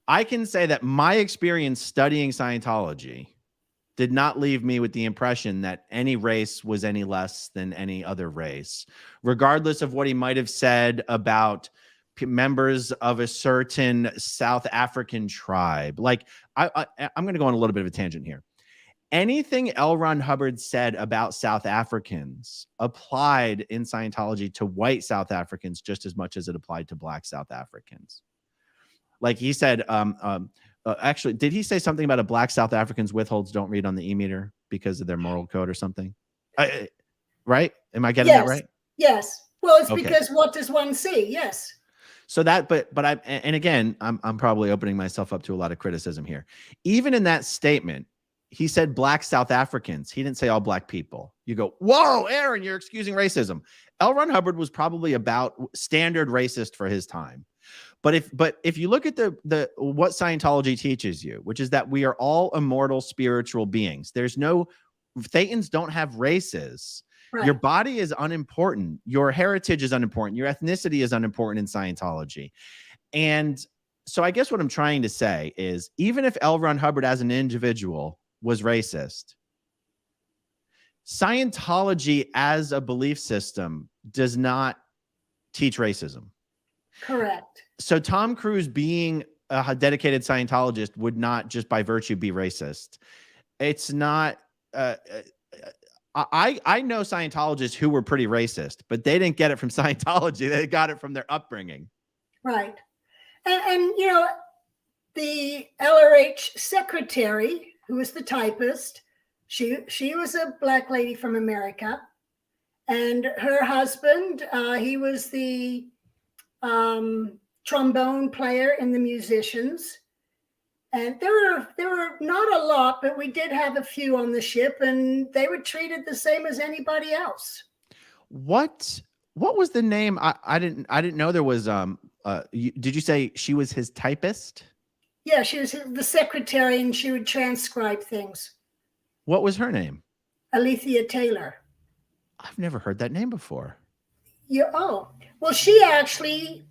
I can say that my experience studying Scientology did not leave me with the impression that any race was any less than any other race, regardless of what he might have said about members of a certain South African tribe. Like, I'm going to go on a little bit of a tangent here. Anything L. Ron Hubbard said about South Africans applied in Scientology to white South Africans just as much as it applied to black South Africans. Like he said, actually, did he say something about a black South African's withholds don't read on the e-meter? because of their moral code or something. Right? Am I getting that right? Yes. Well, it's Okay. because what does one see? Yes. So that, but and again, I'm probably opening myself up to a lot of criticism here. Even in that statement, he said black South Africans. He didn't say all black people. You go, whoa, Aaron, you're excusing racism. L. Ron Hubbard was probably about standard racist for his time. But if you look at the what Scientology teaches you, which is that we are all immortal spiritual beings. There's no Thetans don't have races. Right. Your body is unimportant. Your heritage is unimportant. Your ethnicity is unimportant in Scientology. And so I guess what I'm trying to say is, even if L. Ron Hubbard as an individual was racist, Scientology as a belief system does not teach racism. Correct. So Tom Cruise being a dedicated Scientologist would not just by virtue be racist. It's not... I know Scientologists who were pretty racist, but they didn't get it from Scientology. They got it from their upbringing. Right. And you know, the LRH secretary, who was the typist, she was a black lady from America. And her husband, he was the trombone player in the Musicians. And there were not a lot, but we did have a few on the ship, and they were treated the same as anybody else. What was the name? I didn't know there was did you say she was his typist? Yeah, she was the secretary, and she would transcribe things. What was her name? Alethea Taylor. I've never heard that name before. Well, she actually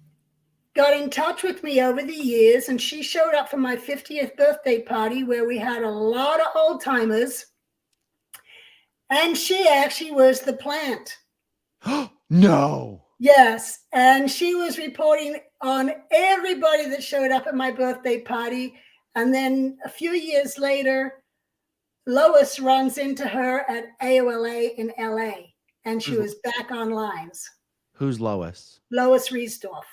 got in touch with me over the years, and she showed up for my 50th birthday party where we had a lot of old timers, and she actually was the plant. No. Yes, and she was reporting on everybody that showed up at my birthday party, and then a few years later, Lois runs into her at AOLA in LA, and she was back on lines. Who's Lois? Lois Riesdorf.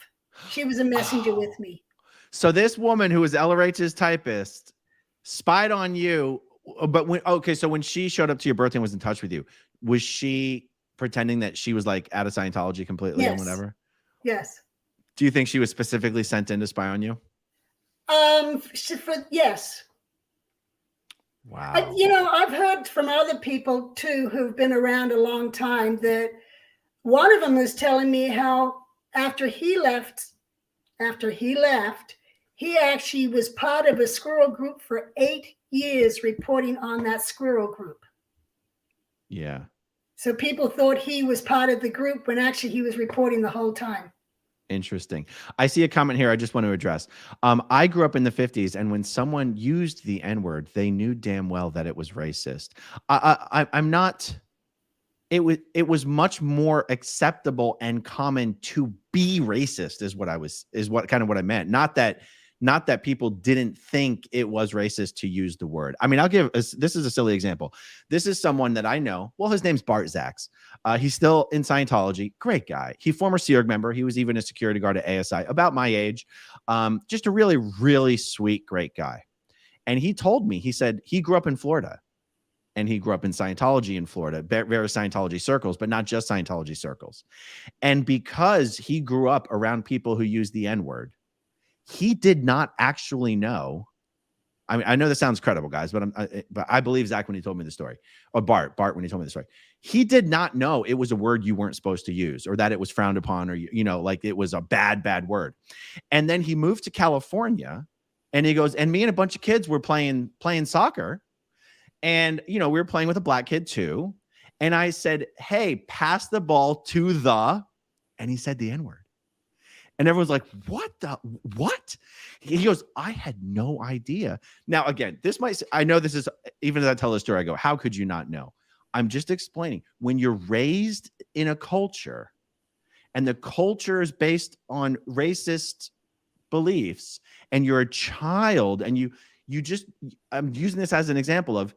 She was a messenger with me. So this woman who was LRH's typist spied on you, but so when she showed up to your birthday and was in touch with you, was she pretending that she was like out of Scientology completely and whatever? Yes. Do you think she was specifically sent in to spy on you? Yes. Wow. You know, I've heard from other people too who've been around a long time that one of them was telling me how after he left, he actually was part of a squirrel group for 8 years, reporting on that squirrel group. Yeah. So people thought he was part of the group when actually he was reporting the whole time. Interesting. I see a comment here I just want to address. I grew up in the 50s, and when someone used the N-word, they knew damn well that it was racist. I'm not... It was much more acceptable and common to be racist is what I meant. Not that people didn't think it was racist to use the word. I mean, this is a silly example. This is someone that I know. Well, his name's Bart Zacks. He's still in Scientology. Great guy. He former Sea Org member. He was even a security guard at ASI, about my age. Just a really, really sweet, great guy. And he told me, he said he grew up in Florida. And he grew up in Scientology in Florida, various Scientology circles, but not just Scientology circles. And because he grew up around people who use the N-word, he did not actually know. I mean, I know this sounds credible, guys, but I believe Zach when he told me the story, or Bart when he told me the story. He did not know it was a word you weren't supposed to use, or that it was frowned upon, or like it was a bad word. And then he moved to California, and he goes, and me and a bunch of kids were playing soccer. And, we were playing with a black kid too. And I said, hey, pass the ball to and he said the N-word. And everyone's like, what? He goes, I had no idea. Now, again, I know this is, even as I tell this story, I go, how could you not know? I'm just explaining. When you're raised in a culture and the culture is based on racist beliefs and you're a child and I'm using this as an example of,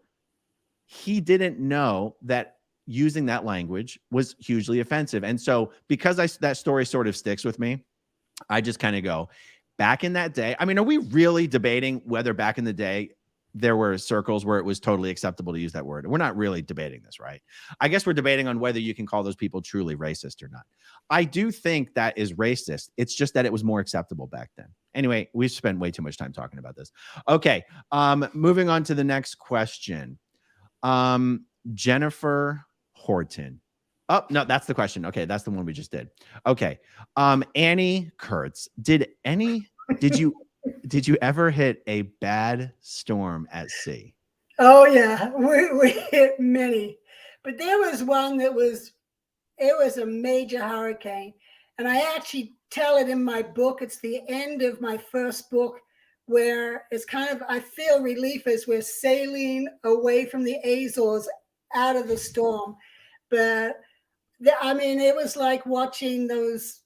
he didn't know that using that language was hugely offensive. And so because that story sort of sticks with me, I just kind of go, back in that day, I mean, are we really debating whether back in the day there were circles where it was totally acceptable to use that word. We're not really debating this, right? I guess we're debating on whether you can call those people truly racist or not. I do think that is racist. It's just that it was more acceptable back then. Anyway, we've spent way too much time talking about this. Okay, moving on to the next question. Jennifer Horton. Oh, no, that's the question. Okay, that's the one we just did. Okay. Annie Kurtz. Did you ever hit a bad storm at sea? Oh yeah, we hit many, but there was one that was a major hurricane, and I actually tell it in my book. It's the end of my first book, where it's kind of, I feel relief as we're sailing away from the Azores out of the storm. But I mean, it was like watching those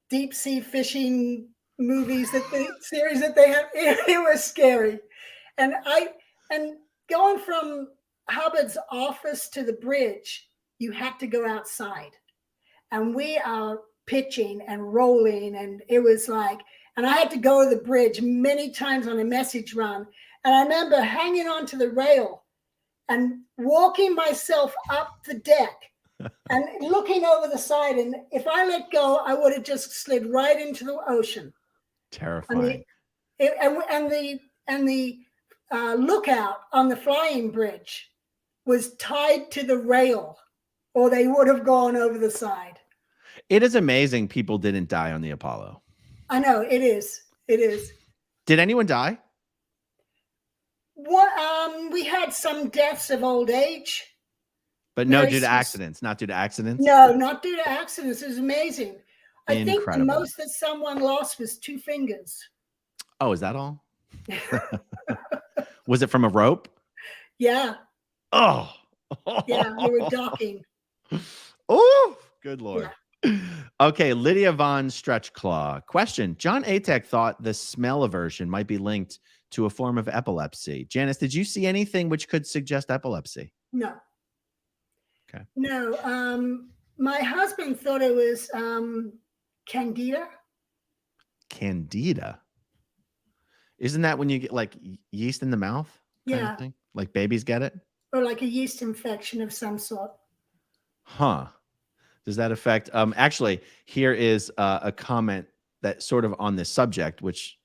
deep sea fishing movies, series that they have. It was scary. And going from Hubbard's office to the bridge, you had to go outside, and we are pitching and rolling, and it was like, and I had to go to the bridge many times on a message run. And I remember hanging onto the rail and walking myself up the deck and looking over the side. And if I let go, I would have just slid right into the ocean. Terrifying. And the lookout on the flying bridge was tied to the rail, or they would have gone over the side. It is amazing people didn't die on the Apollo. I know, it is. It is. Did anyone die? What? We had some deaths of old age. But no, due to accidents. Not due to accidents? No, not due to accidents. It was amazing. I think the Incredible. most that someone lost was 2 fingers. Oh, is that all? Was it from a rope? Yeah. Oh. Yeah, we were docking. Oh, good Lord. Yeah. Okay, Lydia Von Stretchclaw. Question. John Atek thought the smell aversion might be linked to a form of epilepsy. Janis, did you see anything which could suggest epilepsy? No. Okay. No. My husband thought it was candida. Candida? Isn't that when you get like yeast in the mouth? Yeah. Thing? Like babies get it? Or like a yeast infection of some sort. Huh. Does that affect? Actually, here is a comment that sort of on this subject, which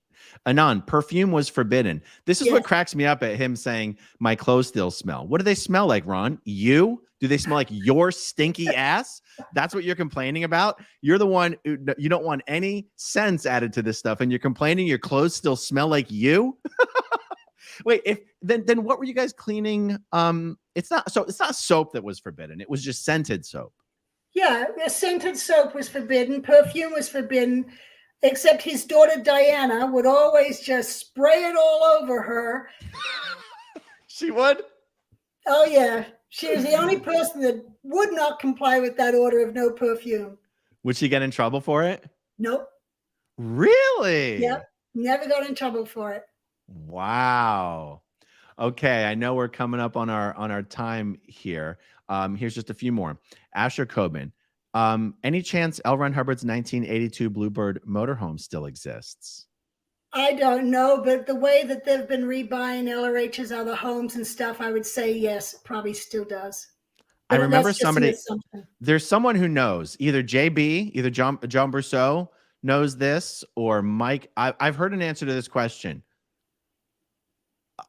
Anon, perfume was forbidden. This is what cracks me up at him saying, my clothes still smell. What do they smell like, Ron? You? Do they smell like your stinky ass? That's what you're complaining about? You're the one who, you don't want any sense added to this stuff, and you're complaining your clothes still smell like you? Wait, then what were you guys cleaning? It's not soap that was forbidden. It was just scented soap. Yeah, the scented soap was forbidden. Perfume was forbidden, except his daughter Diana would always just spray it all over her. She would? Oh, yeah. She was the only person that would not comply with that order of no perfume. Would she get in trouble for it? Nope. Really? Yep. Never got in trouble for it. Wow. Okay, I know we're coming up on our time here. Here's just a few more. Asher Coben. Any chance L. Ron Hubbard's 1982 Bluebird motorhome still exists? I don't know, but the way that they've been rebuying LRH's other homes and stuff, I would say yes, it probably still does. I But remember that's just an somebody. assumption. There's someone who knows. Either JB, either John Brousseau knows this, or Mike. I've heard an answer to this question.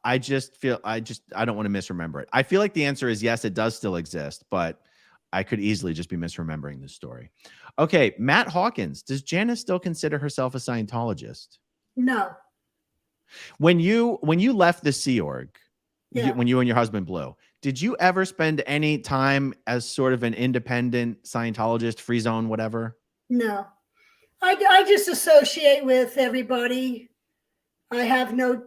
I don't want to misremember it. I feel like the answer is yes, it does still exist, but I could easily just be misremembering this story. Okay, Matt Hawkins. Does Janis still consider herself a Scientologist? No. When you left the Sea Org, Yeah. when you and your husband blew, did you ever spend any time as sort of an independent Scientologist, free zone, whatever? No. I just associate with everybody. I have no,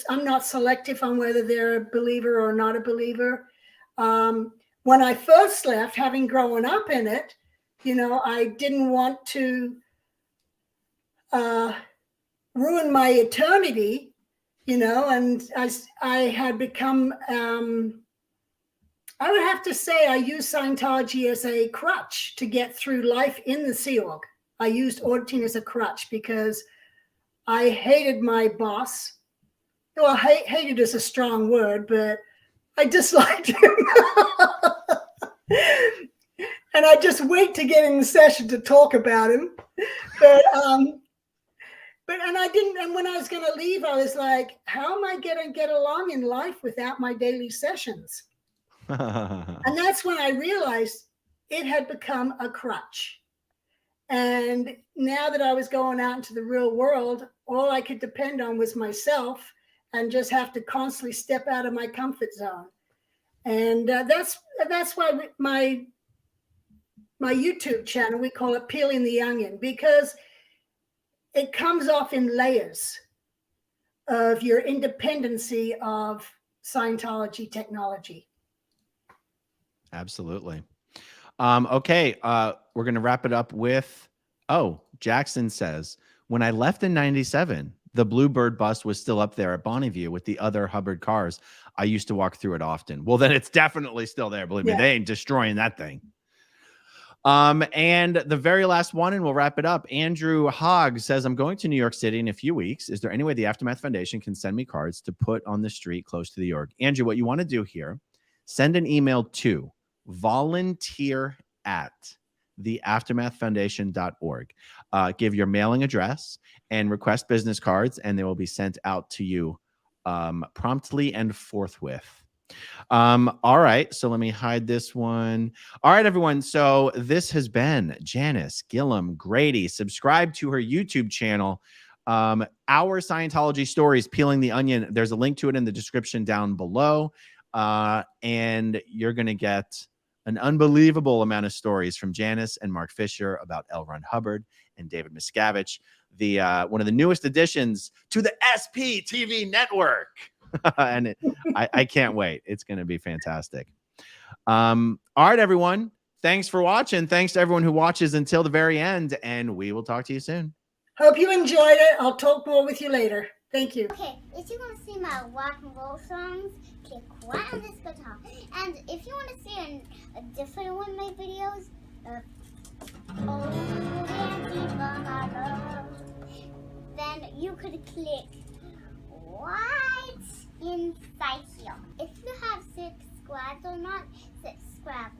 I'm not selective on whether they're a believer or not a believer. When I first left, having grown up in it, I didn't want to ruin my eternity, and I had become, I would have to say I used Scientology as a crutch to get through life in the Sea Org. I used auditing as a crutch because I hated my boss. well, hated is a strong word, but I disliked him. And I just wait to get in the session to talk about him. But and I didn't, and when I was going to leave, I was like, how am I going to get along in life without my daily sessions? And that's when I realized it had become a crutch. And now that I was going out into the real world, all I could depend on was myself and just have to constantly step out of my comfort zone. And that's why my YouTube channel, we call it Peeling the Onion, because it comes off in layers of your independency of Scientology technology. Absolutely. Okay. We're going to wrap it up with, Jackson says, when I left in 97, the Bluebird bus was still up there at Bonneview with the other Hubbard cars. I used to walk through it often. Well, then it's definitely still there. Believe me, they ain't destroying that thing. And the very last one, and we'll wrap it up. Andrew Hogg says, I'm going to New York City in a few weeks. Is there any way the Aftermath Foundation can send me cards to put on the street close to the org? Andrew, what you want to do here, send an email to volunteer@theaftermathfoundation.org. Give your mailing address and request business cards, and they will be sent out to you promptly and forthwith. All right, so let me hide this one. All right, everyone. So this has been Janis Gillham Grady. Subscribe to her YouTube channel, Our Scientology Stories, Peeling the Onion. There's a link to it in the description down below, and you're going to get an unbelievable amount of stories from Janis and Mark Fisher about L. Ron Hubbard and David Miscavige, one of the newest additions to the SP TV network. And I can't wait. It's going to be fantastic. All right, everyone. Thanks for watching. Thanks to everyone who watches until the very end, and we will talk to you soon. Hope you enjoyed it. I'll talk more with you later. Thank you. Okay, if you want to see my rock and roll songs, click right on this guitar. And if you want to see a different one of my videos, then you could click right inside here. If you have subscribed or not, subscribe